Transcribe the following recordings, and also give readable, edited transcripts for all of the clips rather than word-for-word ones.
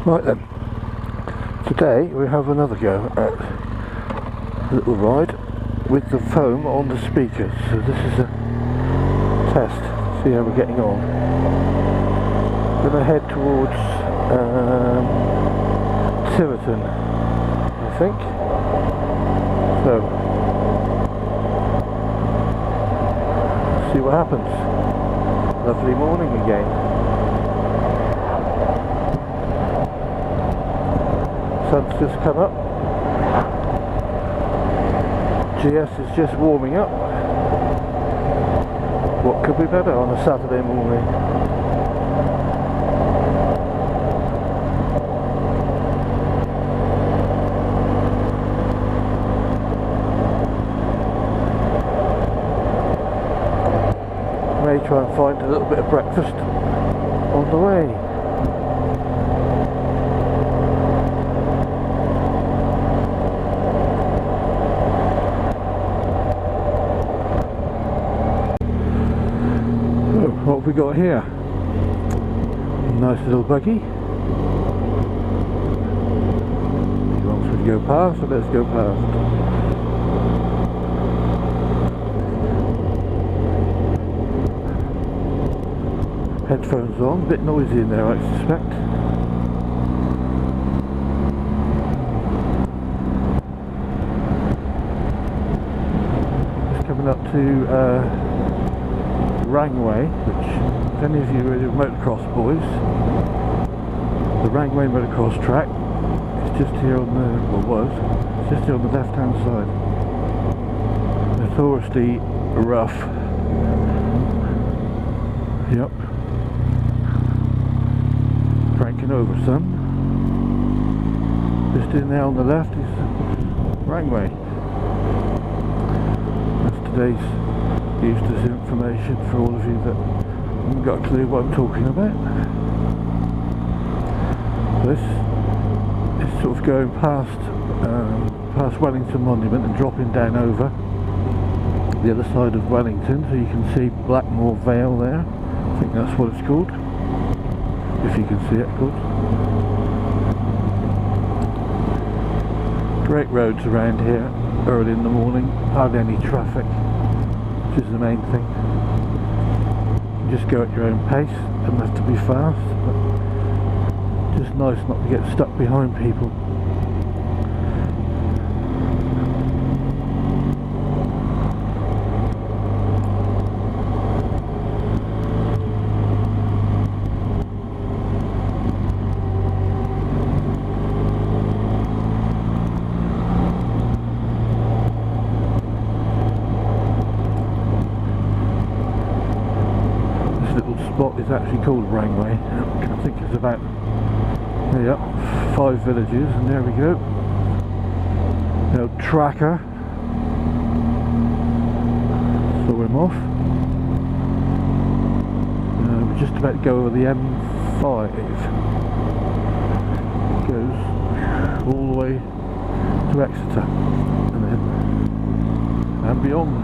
Right then, today we have another go at a little ride with the foam on the speakers. So this is a test, see how we're getting on. We're going to head towards Tiverton, I think. So, see what happens. Lovely morning again. Sun's just come up. GS is just warming up. What could be better on a Saturday morning? May try and find a little bit of breakfast on the way. What have we got here? Nice little buggy. He wants me to go past, so let's go past. Headphones on, a bit noisy in there I suspect. Just coming up to Rangway, which, if any of you are motocross boys, the Rangway motocross track is just here on the, well was, it's just here on the left hand side. Notoriously rough. Yep. Cranking over some. Just in there on the left is Rangway. That's today's useless information for all of you that haven't got a clue what I'm talking about. This is sort of going past Wellington Monument and dropping down over the other side of Wellington, so you can see Blackmore Vale there. I think that's what it's called, if you can see it good. Great roads around here early in the morning, hardly any traffic, which is the main thing. You just go at your own pace, doesn't have to be fast, but just nice not to get stuck behind people. Spot is actually called Rangway. I think it's about 5 villages, and there we go. No tracker. So we're off. We're just about to go over the M5. It goes all the way to Exeter and beyond.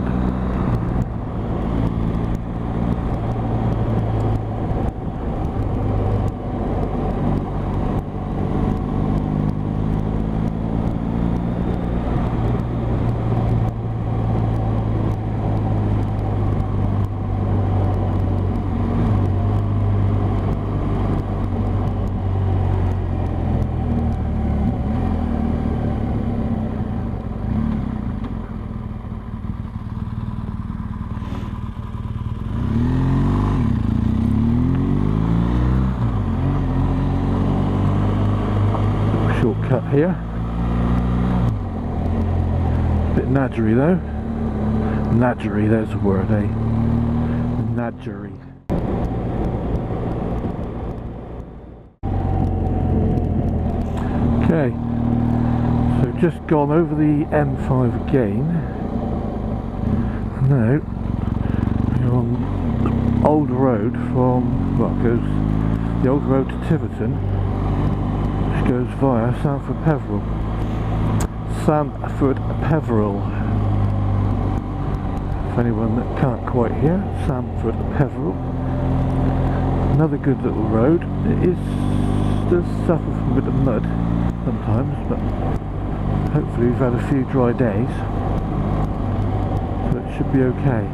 Shortcut here. Bit nadgery though. Nadgery, there's a word, eh? Nadgery. Okay, so just gone over the M5 again. Now we're on the old road from, well, it goes the old road to Tiverton, goes via Sandford Peveril. For anyone that can't quite hear, Sandford Peveril. Another good little road. It is does suffer from a bit of mud sometimes, but hopefully we've had a few dry days, so it should be okay.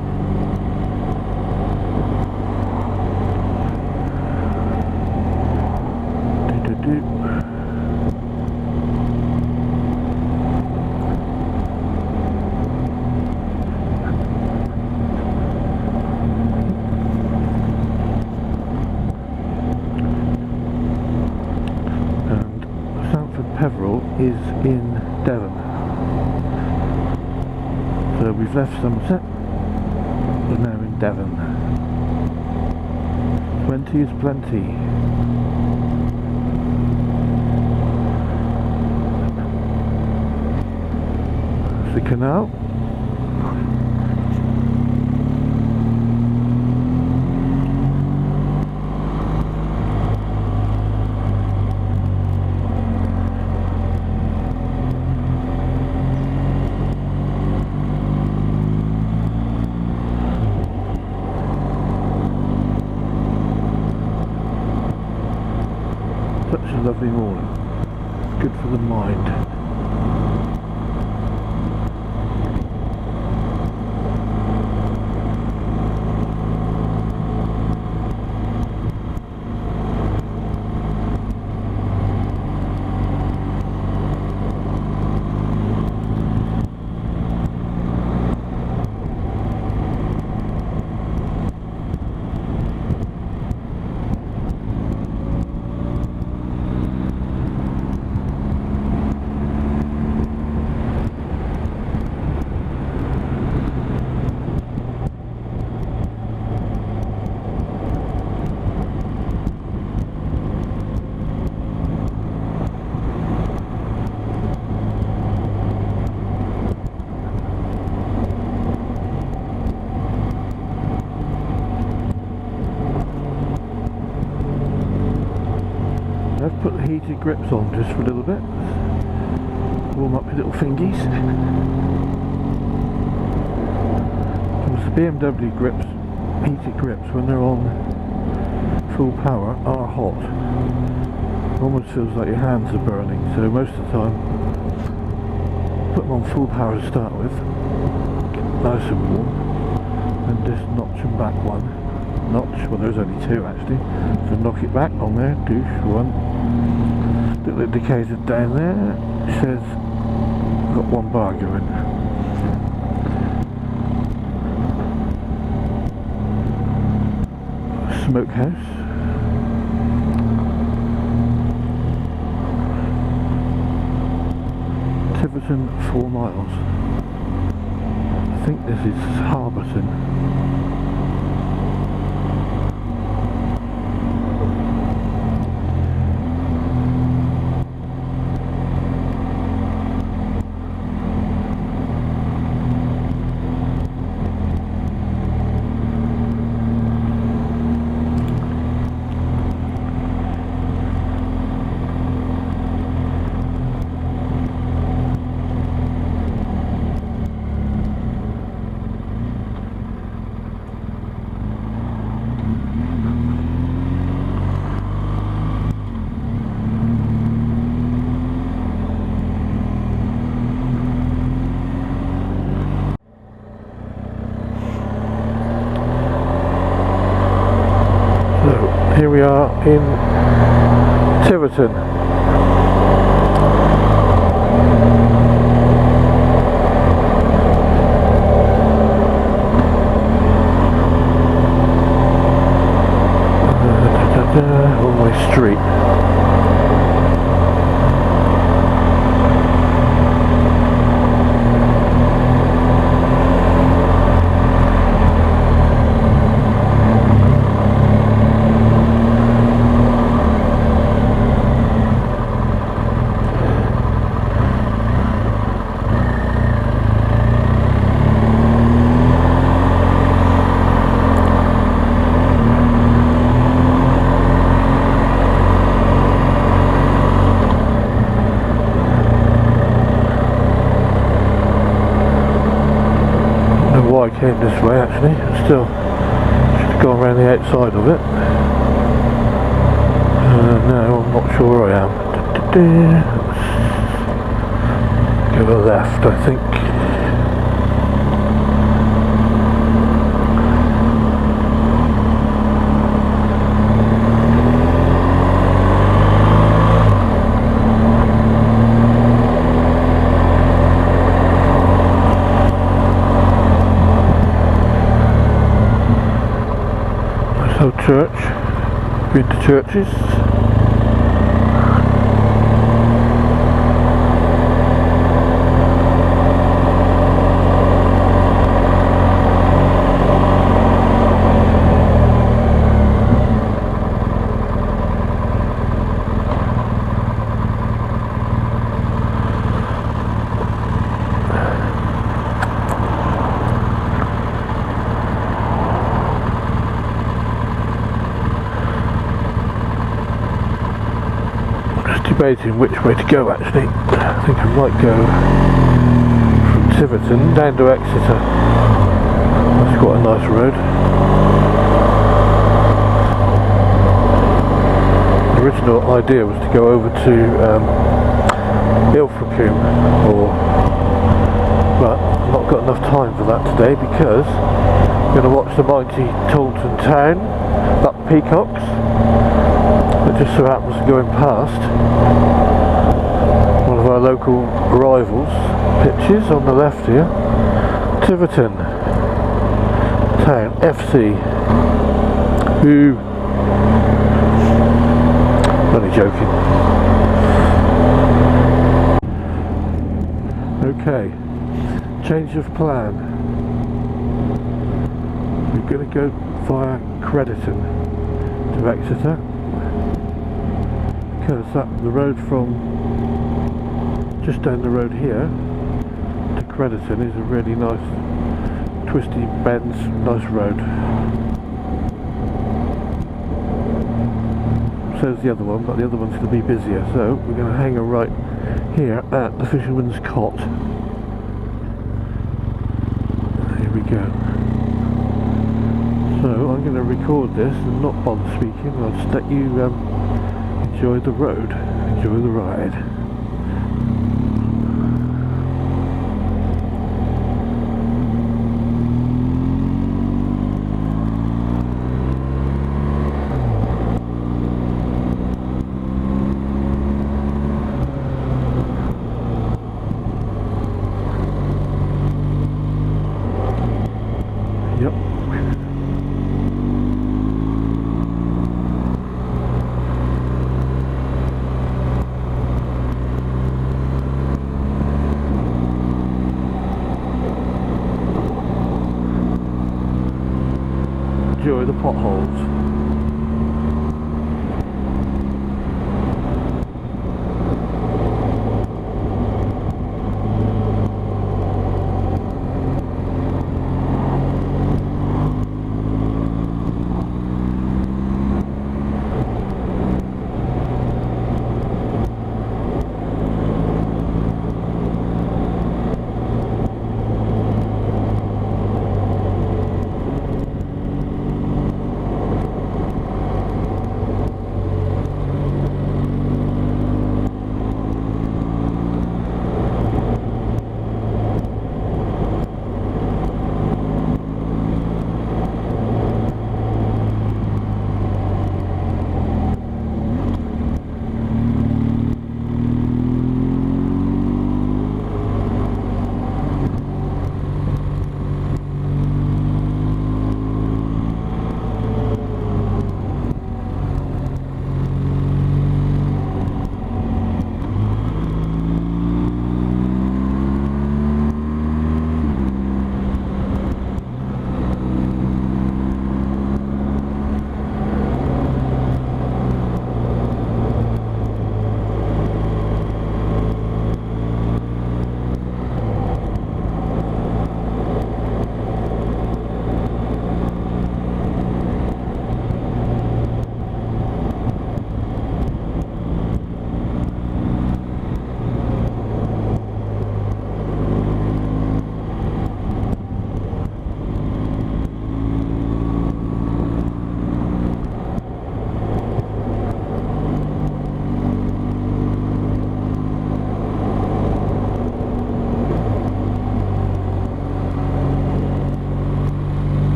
Is in Devon. So we've left Somerset, we're now in Devon. 20 is plenty. That's the canal. Such a lovely morning. Good for the mind. I've put the heated grips on just for a little bit, warm up your little fingies. Because the BMW grips, heated grips, when they're on full power, are hot. It almost feels like your hands are burning, so most of the time put them on full power to start with, get nice and warm, and just notch them back one notch. Well, there's only two actually, so knock it back on there, douche one. Little indicator down there says I've got one bar going. Smokehouse. Tiverton 4 miles. I think this is Harberton. Here we are in Tiverton. On my street. I came this way actually, still should have gone around the outside of it. No, I'm not sure where I am. Go left, I think. Nice old church. Been to churches. Debating which way to go actually. I think I might go from Tiverton down to Exeter. That's quite a nice road. The original idea was to go over to Ilfracombe, but I've not got enough time for that today because I'm going to watch the mighty Taunton Town up Peacocks. It just so happens to going past one of our local rivals pitches on the left here, Tiverton Town FC. Who? Only joking. Okay, change of plan. We're going to go via Crediton to Exeter. Because the road from just down the road here to Crediton is a really nice twisty bends, nice road. So is the other one, but the other one's going to be busier, so we're going to hang a right here at the Fisherman's Cot. Here we go. So I'm going to record this and not bother speaking. I'll just let you enjoy the road, enjoy the ride. Yep. Enjoy the potholes.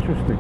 interesting.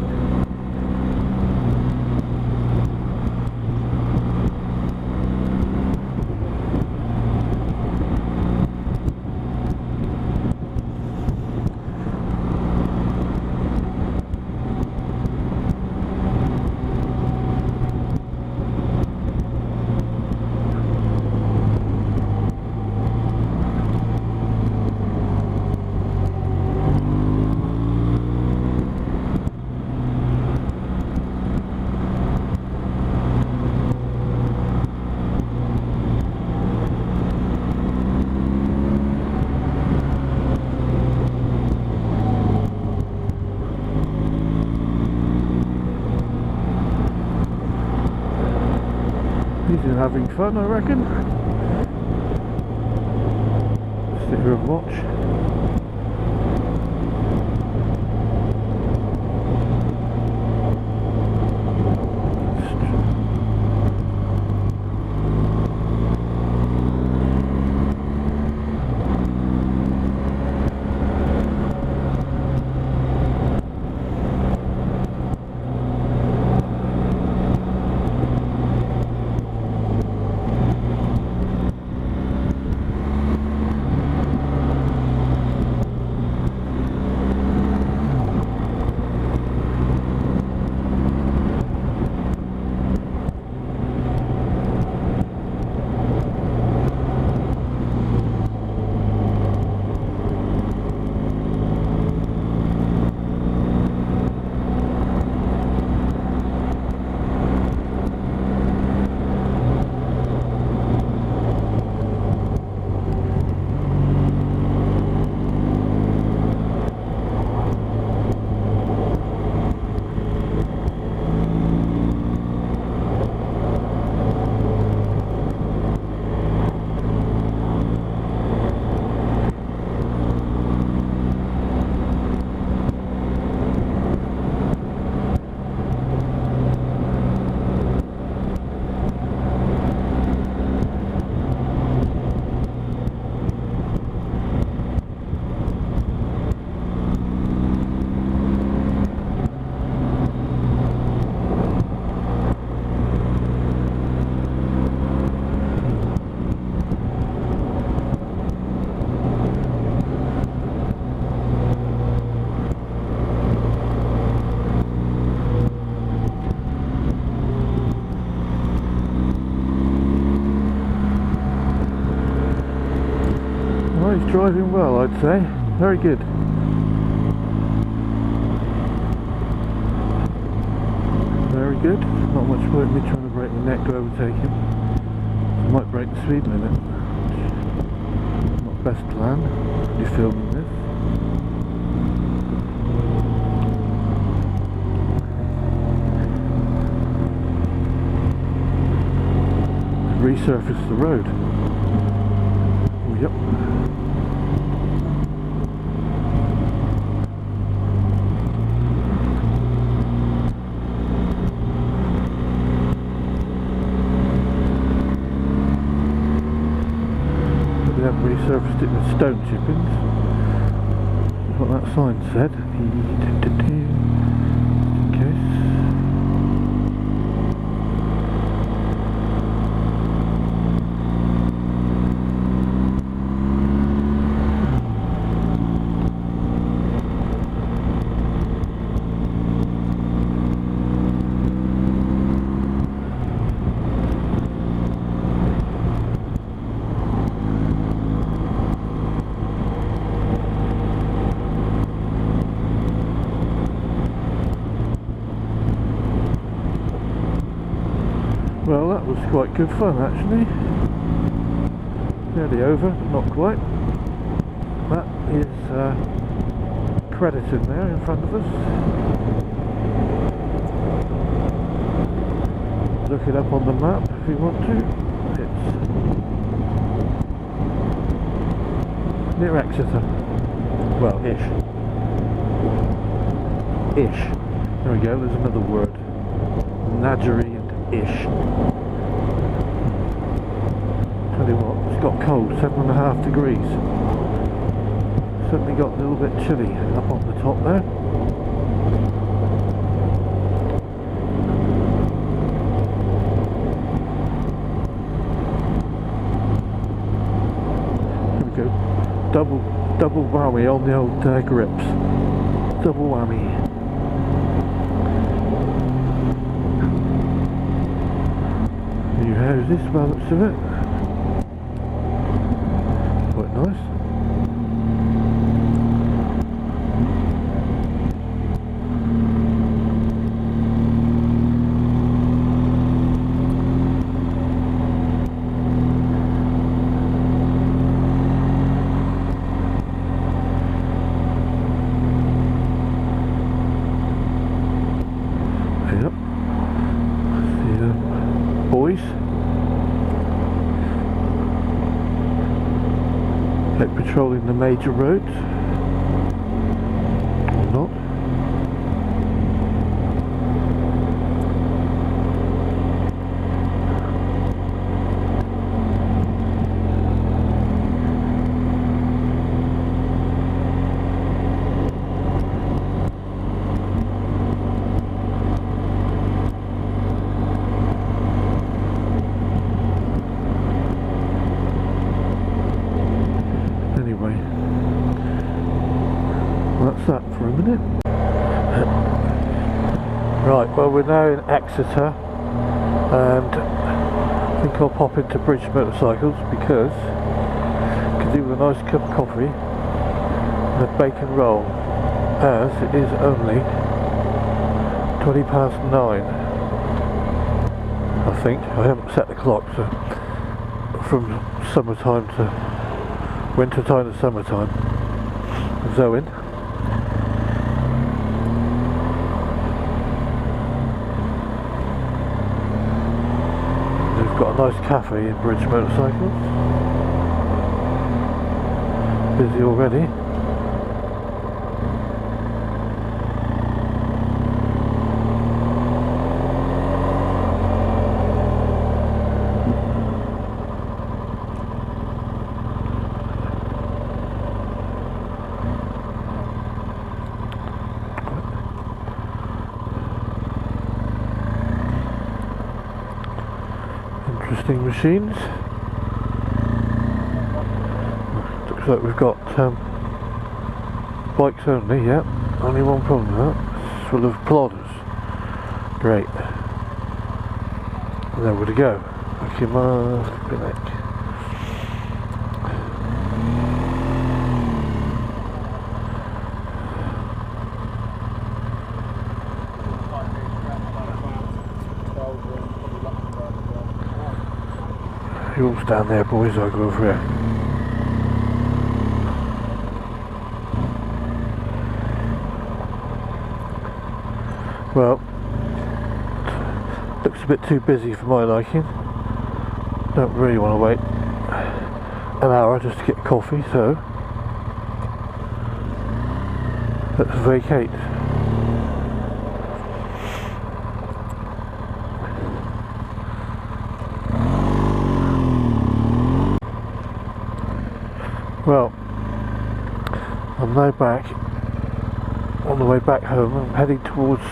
He's having fun, I reckon. Sit here and watch. He's driving well, I'd say. Very good. Very good. Not much point me trying to break the neck to overtake him. I might break the speed limit. Not best plan. You're filming this. Resurface the road. Oh, yep. Resurfaced it with stone chippings. That's what that sign said. In case. Well, that was quite good fun actually. Nearly over, but not quite. That is Crediton there in front of us. Look it up on the map if you want to. It's near Exeter. Well, ish. Ish. There we go, there's another word. Nadgery. Ish. Tell you what, it's got cold, 7.5 degrees. Certainly got a little bit chilly up on the top there. go double whammy on the old grips. Double whammy. New houses by the looks of it. Quite nice. Like patrolling the major roads or not. That's that for a minute. Right, well we're now in Exeter and I think I'll pop into Bridge Motorcycles because I can do with a nice cup of coffee and a bacon roll, as it is only 9:20. I think. I haven't set the clock, so from summertime to wintertime to summertime. Zoin. Got a nice cafe in Bridge Motorcycles. Busy already. Interesting machines. Looks like we've got bikes only, yeah. Only one problem with that. It's full of plodders. Great. Nowhere to go. Okay, my You're all down there, boys. I'll go over here. Well, looks a bit too busy for my liking. Don't really want to wait an hour just to get coffee, so let's vacate. Well, I'm now back, on the way back home. I'm heading towards,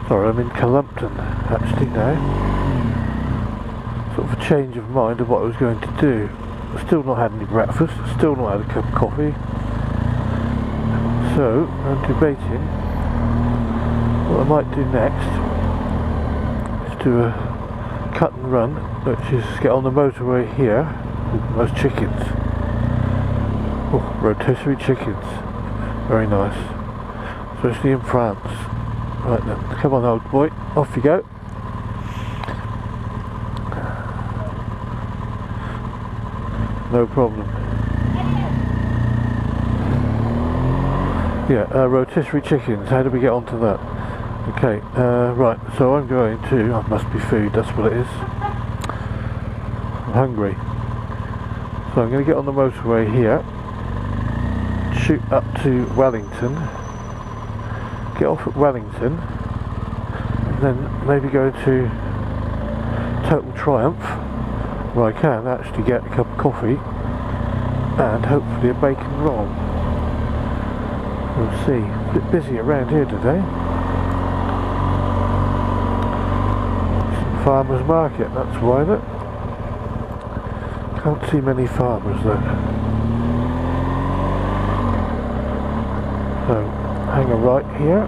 sorry, I'm in Crediton actually now. Sort of a change of mind of what I was going to do. I've still not had any breakfast, still not had a cup of coffee. So, I'm debating what I might do next is do a cut and run, which is get on the motorway here with those chickens. Oh, rotisserie chickens, very nice, especially in France. Right then, come on old boy, off you go. No problem. Yeah, rotisserie chickens, how do we get onto that? Okay, right, so I'm going to, I must be food, that's what it is. I'm hungry. So I'm going to get on the motorway here, shoot up to Wellington, get off at Wellington, and then maybe go to Total Triumph, where I can actually get a cup of coffee and hopefully a bacon roll. We'll see. A bit busy around here today. Some farmers market, that's why. Look, Can't see many farmers though. So, hang a right here.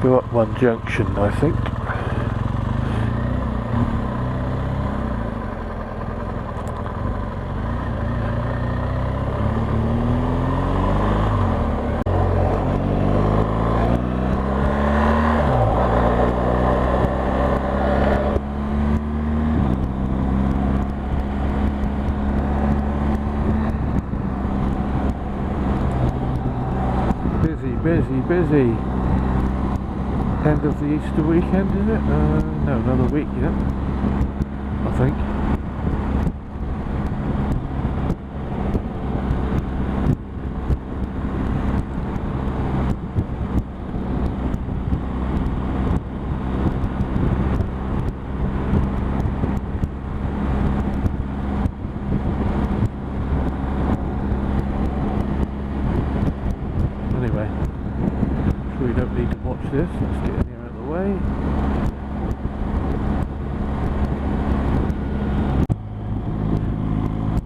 Go up one junction, I think. Busy. End of the Easter weekend, is it? No, another week yet, I think. Anyway. We don't need to watch this, let's get in here out of the way.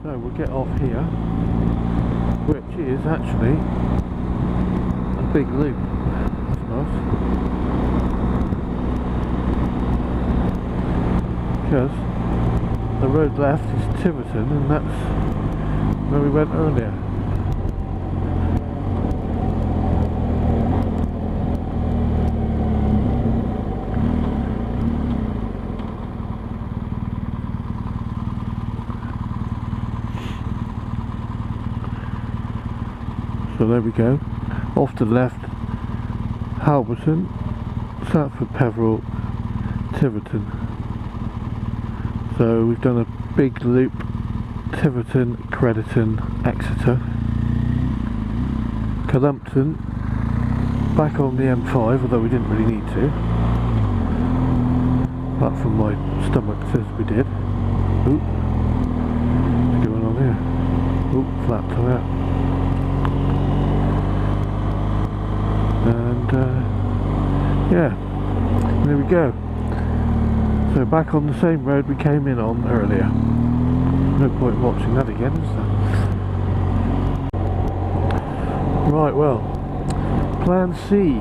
So we'll get off here, which is actually a big loop. That's nice. Because the road left is Tiverton, and that's where we went earlier. So there we go, off to the left, Halberton, Southford Peveril, Tiverton. So we've done a big loop, Tiverton, Crediton, Exeter, Columpton, back on the M5, although we didn't really need to, apart from my stomach says we did. Oop, what's going on here? Oop, flat tyre. And yeah, there we go. So back on the same road we came in on earlier. No point watching that again, is there? Right, well, plan C.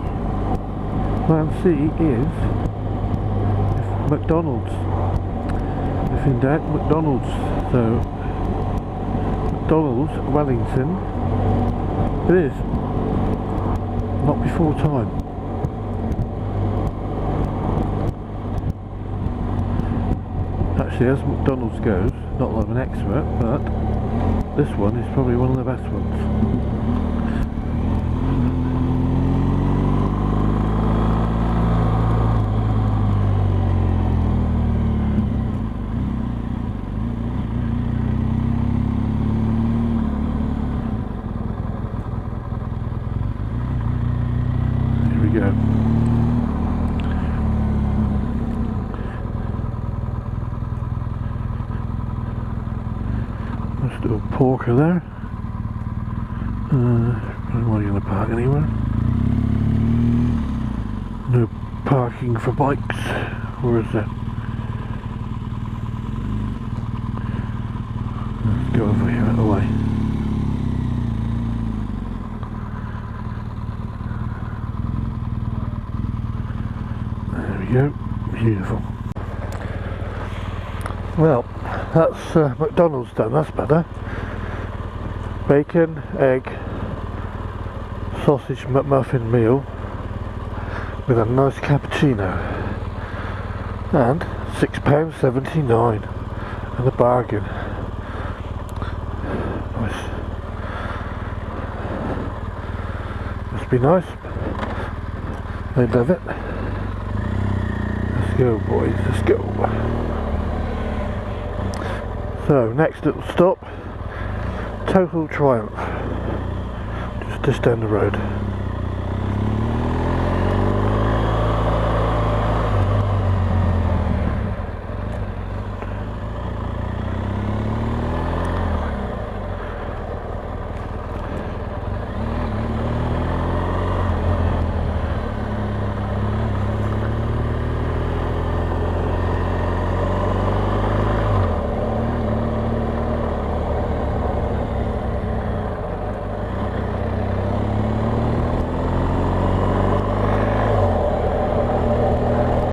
Plan C is McDonald's. If in doubt, McDonald's. So McDonald's, Wellington. It is. Not before time. Actually, as McDonald's goes, not that I'm an expert, but this one is probably one of the best ones. Go. Let's do a porker there. Probably not going to park anywhere. No parking for bikes. Or is there? Let's go over here out of the way. Go. Beautiful. Well, that's McDonald's done, that's better. Bacon, egg, sausage McMuffin meal with a nice cappuccino and £6.79 and a bargain. Nice. Must be nice. I love it. Let's go, boys, let's go. So, next little stop, Total Triumph, just down the road.